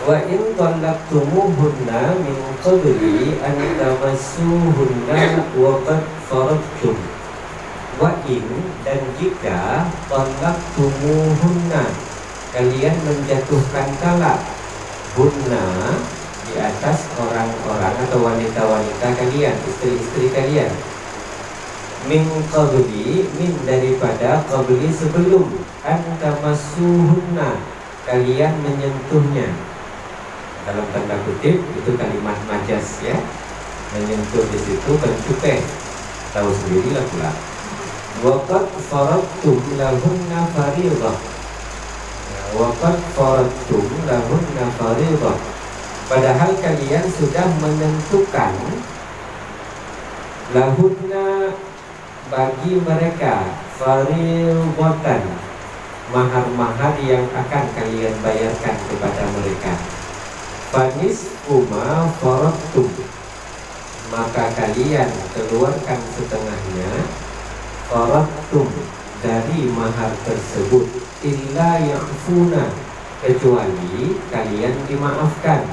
Wa in talaqtumuhunna min qabli an tamassuhunna wa qad faradtum. Wa in, dan jika talaqtumuhunna, kalian menjatuhkan talak, hunna, di atas orang-orang atau wanita-wanita kalian, istri-istri kalian, min qabli, min daripada qabli sebelum, an tamassuhunna, kalian menyentuhnya. Dalam tanda kutip itu kalimat majas ya, menyentuh di situ pencukai, tahu sendirilah pula. Waqad faradtum lahunna fariidhah. Waqad faradtum lahunna fariidhah. Padahal kalian sudah menentukan lahunna, bagi mereka, fariidhatan, mahar-mahar yang akan kalian bayarkan kepada mereka. Fanisfu ma faradtum, maka kalian keluarkan setengahnya, faradtum, dari mahar tersebut, illa ya'funa, kecuali kalian dimaafkan,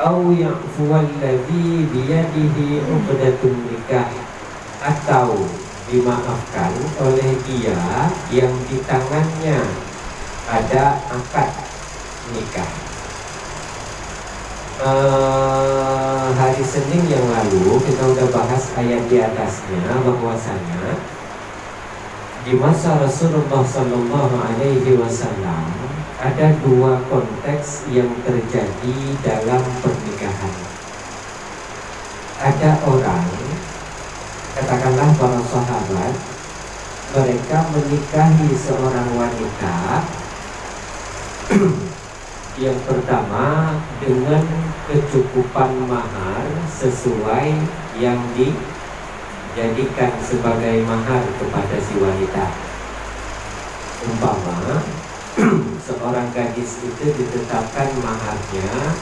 au ya'fuwalladzi biyadihi 'uqdatun nikah, atau dimaafkan oleh dia yang di tangannya ada akad nikah. Hari Senin yang lalu kita udah bahas ayat di atasnya, bahwasanya di masa Rasulullah Sallallahu Alaihi Wasallam ada dua konteks yang terjadi dalam pernikahan. Ada orang, katakanlah para sahabat, mereka menikahi seorang wanita yang pertama dengan kecukupan mahar sesuai yang dijadikan sebagai mahar kepada si wanita. Umpama seorang gadis itu ditetapkan maharnya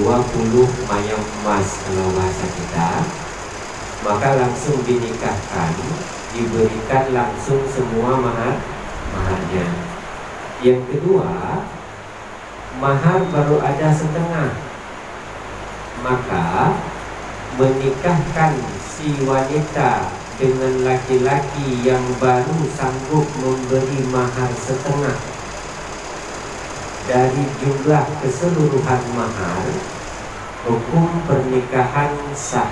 20 mayang emas kalau bahasa kita, maka langsung dinikahkan, diberikan langsung semua maharnya. Yang kedua, mahar baru ada setengah, maka menikahkan si wanita dengan laki-laki yang baru sanggup memberi mahar setengah dari jumlah keseluruhan mahar, hukum pernikahan sah.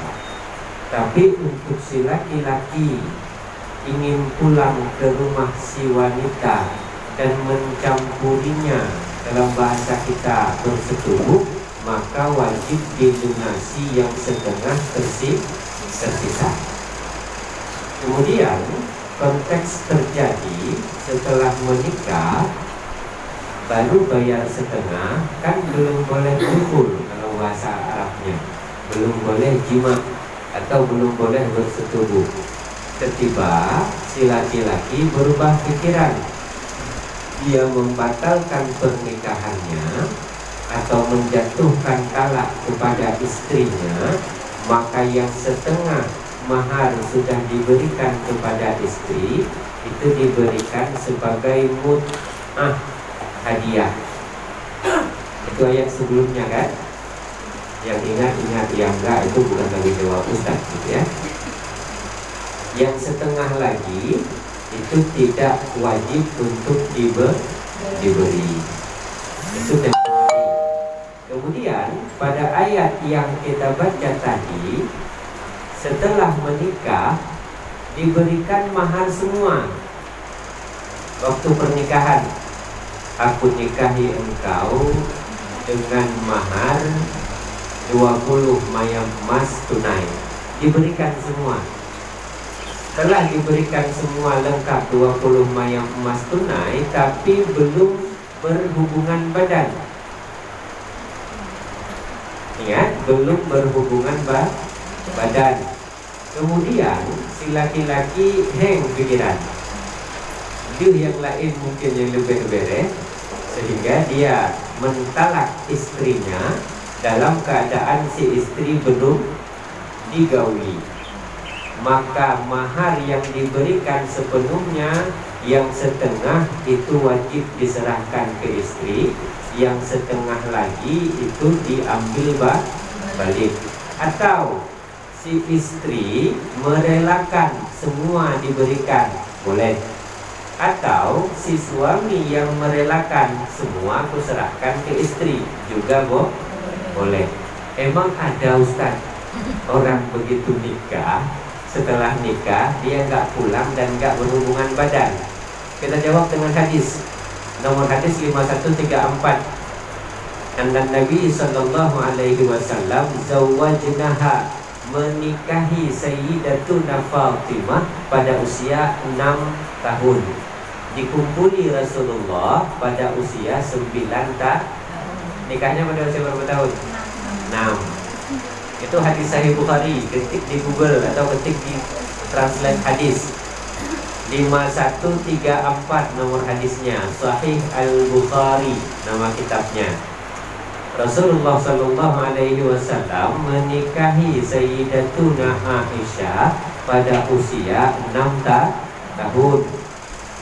Tapi untuk si laki-laki ingin pulang ke rumah si wanita dan mencampurinya, dalam bahasa kita bersetubuh, maka wajib dilunasi yang setengah tersisa. Kemudian konteks terjadi setelah menikah, baru bayar setengah, kan belum boleh dukhul kalau bahasa Arabnya, belum boleh jima atau belum boleh bersetubuh. Tiba-tiba si laki-laki berubah pikiran, dia membatalkan pernikahannya atau menjatuhkan talak kepada istrinya, maka yang setengah mahar sudah diberikan kepada istri itu diberikan sebagai mut'ah, hadiah. Itu ayat sebelumnya kan? Yang ingat, yang enggak itu bukan lagi jawab Ustaz gitu ya. Yang setengah lagi itu tidak wajib untuk diberi. Itu terjadi. Kemudian pada ayat yang kita baca tadi, setelah menikah diberikan mahar semua. Waktu pernikahan, aku nikahi engkau dengan mahar 20 mayang emas tunai, diberikan semua. Telah diberikan semua lengkap 20 mayang emas tunai, tapi belum berhubungan badan. Ingat, belum berhubungan badan. Kemudian si laki-laki hang pikiran, dia yang lain mungkin yang lebih beres, sehingga dia mentalak istrinya dalam keadaan si istri belum digauli. Maka mahar yang diberikan sepenuhnya, yang setengah itu wajib diserahkan ke istri, yang setengah lagi itu diambil balik. Atau si istri merelakan semua diberikan, boleh. Atau si suami yang merelakan semua aku serahkan ke istri, juga boleh. Emang ada Ustaz orang begitu nikah, setelah nikah dia nggak pulang dan nggak berhubungan badan? Kita jawab dengan hadis. Nomor hadis 5134. Anna Nabi sallallahu alaihi wasallam zawwajnaha, menikahi Sayyidatuna Fatimah pada usia 6 tahun. Dikumpuli Rasulullah pada usia 9 tahun. Nikahnya pada usia berapa tahun? 6. Itu hadis Sahih Bukhari. Ketik di Google atau ketik di translate hadis 5134 nomor hadisnya. Sahih Al-Bukhari nama kitabnya. Rasulullah sallallahu alaihi wasallam menikahi Sayyidatuna Aisyah pada usia 6 tahun.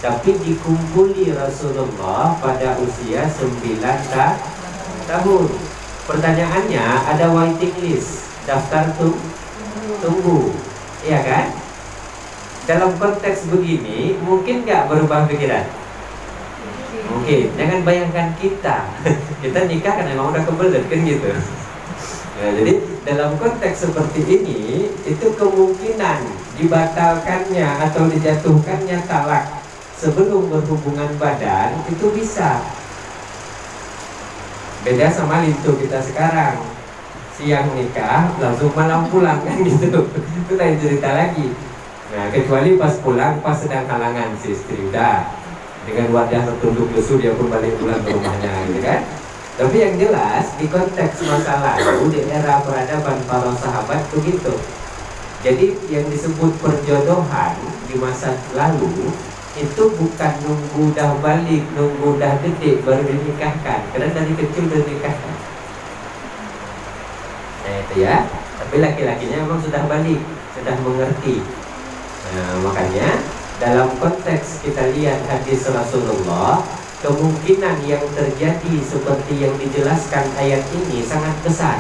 Tapi dikumpuli Rasulullah pada usia 9 tahun. Pertanyaannya, ada waiting list, daftar tunggu, iya kan? Dalam konteks begini, mungkin nggak berubah pikiran? Mungkin. Jangan bayangkan kita nikah kan emang udah kebelet kan gitu. Nah, jadi dalam konteks seperti ini, itu kemungkinan dibatalkannya atau dijatuhkannya talak sebelum berhubungan badan itu bisa. Beda sama lintu kita sekarang, siang nikah langsung malam pulang kan gitu. Itu lain cerita lagi. Nah, kecuali pas pulang pas sedang halangan si istri, udah dengan wajah tertunduk lesu dia pun balik pulang ke rumahnya gitu kan. Tapi yang jelas di konteks masa lalu, di era peradaban para sahabat begitu. Jadi yang disebut perjodohan di masa lalu itu bukan nunggu dah balik, nunggu dah gede baru dinikahkan, karena dari kecil udah dinikahkan. Nah itu ya. Tapi laki-lakinya memang sudah balik, sudah mengerti. Nah makanya dalam konteks kita lihat hadis Rasulullah, kemungkinan yang terjadi seperti yang dijelaskan ayat ini sangat besar.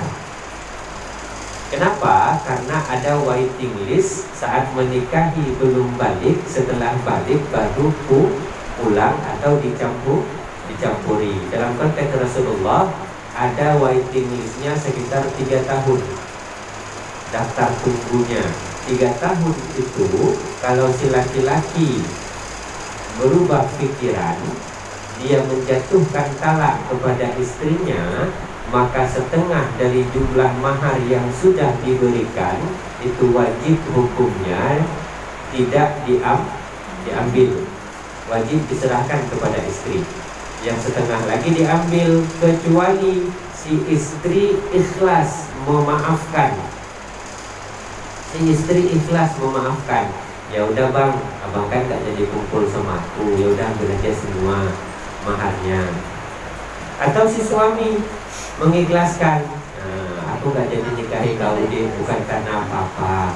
Kenapa? Karena ada waiting list, saat menikahi belum balik, setelah balik baru pulang atau dicampuri. Dalam konteks Rasulullah ada waiting listnya sekitar 3 tahun. Daftar tunggunya 3 tahun itu, kalau si laki-laki berubah pikiran, dia menjatuhkan talak kepada istrinya, maka setengah dari jumlah mahar yang sudah diberikan itu wajib hukumnya tidak diambil, wajib diserahkan kepada istri. Yang setengah lagi diambil kecuali si istri ikhlas memaafkan. Si istri ikhlas memaafkan. Ya udah bang, abang kan gak jadi kumpul sama aku, ya udah ambil aja semua maharnya. Atau si suami mengikhlaskan, nah, aku gak jadi nikahi kau deh, bukan karena apa-apa,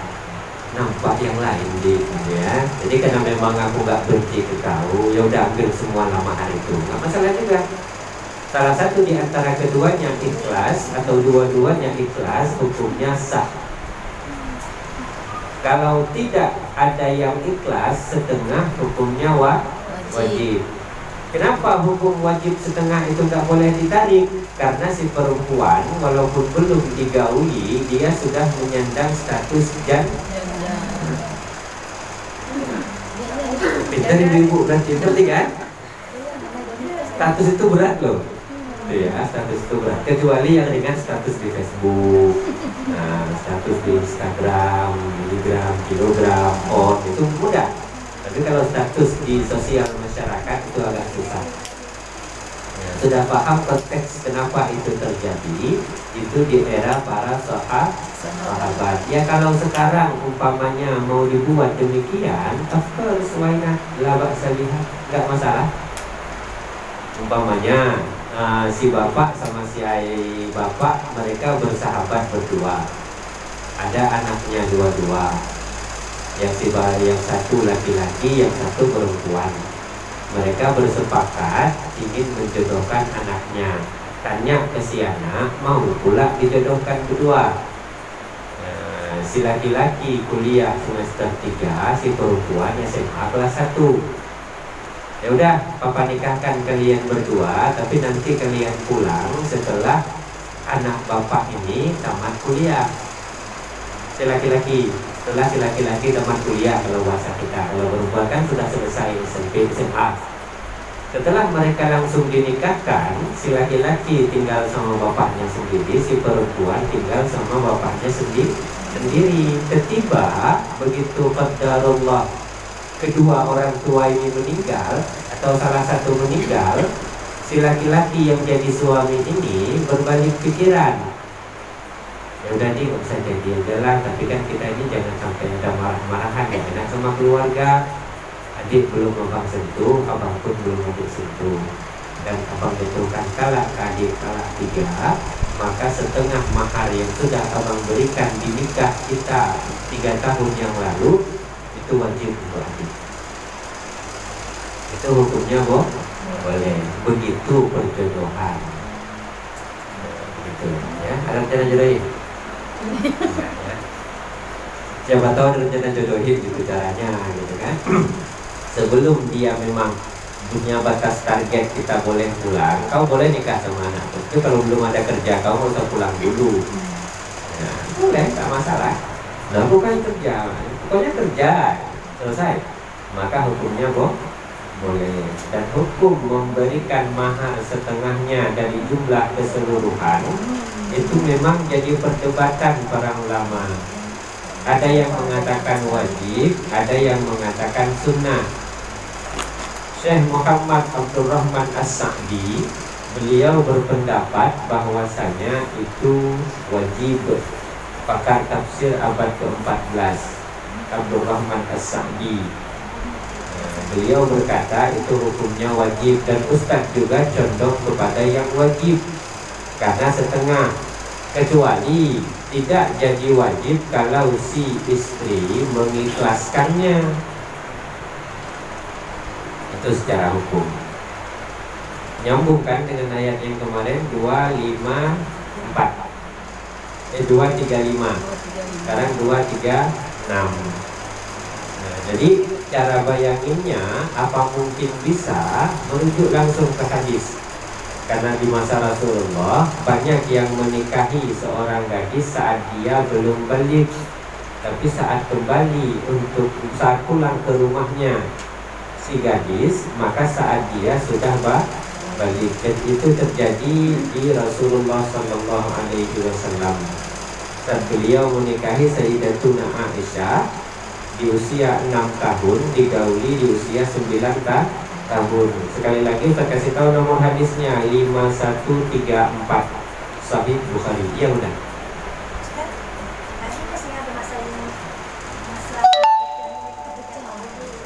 nampak yang lain deh, ya. Jadi karena memang aku gak benci ke kau, ya udah ambil semua mahar itu, nggak masalah juga. Salah satu di antara keduanya ikhlas atau dua-duanya ikhlas, hukumnya sah. Kalau tidak ada yang ikhlas, setengah hukumnya wajib. Kenapa hukum wajib setengah itu nggak boleh ditarik? Karena si perempuan walaupun belum digauli, dia sudah menyandang status janda. Pintar ibu berarti, ngerti kan? Status itu berat loh. Ya, status itu berat. Kecuali yang dengan status di Facebook, nah, status di Instagram, miligram, kilogram, itu mudah. Tapi kalau status di sosial masyarakat itu agak susah. Nah, sudah paham konteks kenapa itu terjadi? Itu di era para sahabat. Ya kalau sekarang umpamanya mau dibuat demikian, of course, why not? La ba'sa biha, nggak masalah. Umpamanya si bapak sama si bapak, mereka bersahabat berdua, ada anaknya dua-dua. Yang satu laki-laki, yang satu perempuan. Mereka bersepakat ingin menjodohkan anaknya. Tanya ke si anak, mau pula dijodohkan berdua. Si laki-laki kuliah semester 3, si perempuan SMA kelas 1. Ya udah, papa nikahkan kalian berdua, tapi nanti kalian pulang setelah anak bapak ini tamat kuliah. Si laki-laki, setelah si laki-laki tamat kuliah kalau bahasa kita. Kalau perempuan kan sudah selesai SMP, SMA. Setelah mereka langsung dinikahkan, si laki-laki tinggal sama bapaknya sendiri, si perempuan tinggal sama bapaknya sendiri. Tiba-tiba begitu qadarullah kedua orang tua ini meninggal atau salah satu meninggal, si laki-laki yang jadi suami ini berbalik pikiran. Ya udah nih, nggak usah jadi jalan, tapi kan kita ini jangan sampai ada marah-marahan ya, enak sama keluarga. Adik belum abang sentuh, abang pun belum adik sentuh, dan abang betulkan kalak ke adik kalak 3, maka setengah mahar yang sudah abang berikan di nikah kita 3 tahun yang lalu itu wajib untuk adik. Itu hukumnya boleh. Begitu perjodohan. Begitu ya. Ada rencana jodohin? Ya. Siapa tahu ada rencana jodohin gitu caranya gitu kan. Sebelum dia memang punya batas target kita boleh pulang, kau boleh nikah sama anak. Tapi kalau belum ada kerja, kau nggak usah pulang dulu. Ya, boleh, tak masalah. Lakukan kerja, pokoknya kerja selesai. Maka hukumnya boleh. Dan hukum memberikan mahar setengahnya dari jumlah keseluruhan itu memang jadi perdebatan para ulama. Ada yang mengatakan wajib, ada yang mengatakan sunnah. Syekh Muhammad Abdul Rahman As-Sa'di, beliau berpendapat bahwasanya itu wajib. Pakar tafsir abad ke-14 Abdul Rahman As-Sa'di, beliau berkata itu hukumnya wajib, dan Ustadz juga condong kepada yang wajib karena setengah, kecuali tidak jadi wajib kalau si istri mengikhlaskannya. Itu secara hukum. Nyambungkan dengan ayat yang kemarin 235. Sekarang 236. Nah, jadi cara bayanginnya apa mungkin bisa merujuk langsung ke hadis. Karena di masa Rasulullah banyak yang menikahi seorang gadis saat dia belum balik, tapi saat kembali untuk saat pulang ke rumahnya si gadis, maka saat dia sudah balik. Dan itu terjadi di Rasulullah Sallallahu Alaihi Wasallam saat beliau menikahi Sayyidatuna Aisyah di usia 6 tahun, digauli di usia 9 tahun. Sekali lagi saya kasih tahu nomor hadisnya 5134 Sahih Bukhari. Iya udah.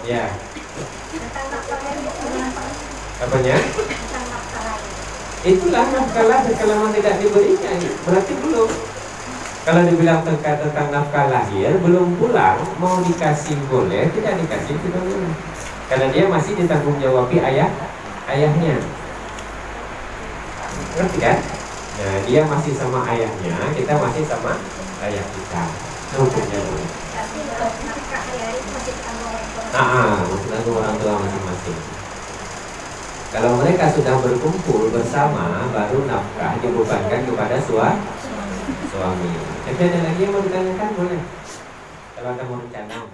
Ya. Apanya? Itulah nafkah kalau tidak diberikan, berarti belum. Kalau dibilang tentang nafkah lahir belum pulang, mau dikasih boleh, tidak dikasih tidak boleh. Karena dia masih ditanggung jawabi ayahnya. Ngerti kan? Nah, dia masih sama ayahnya, kita masih sama ayah kita. Hukumnya boleh. Masing-masing orang tua masing-masing. Kalau mereka sudah berkumpul bersama, baru nafkah dibebankan kepada suami. Tapi ada lagi yang mau ditanyakan boleh. Kalau ada mau rencana,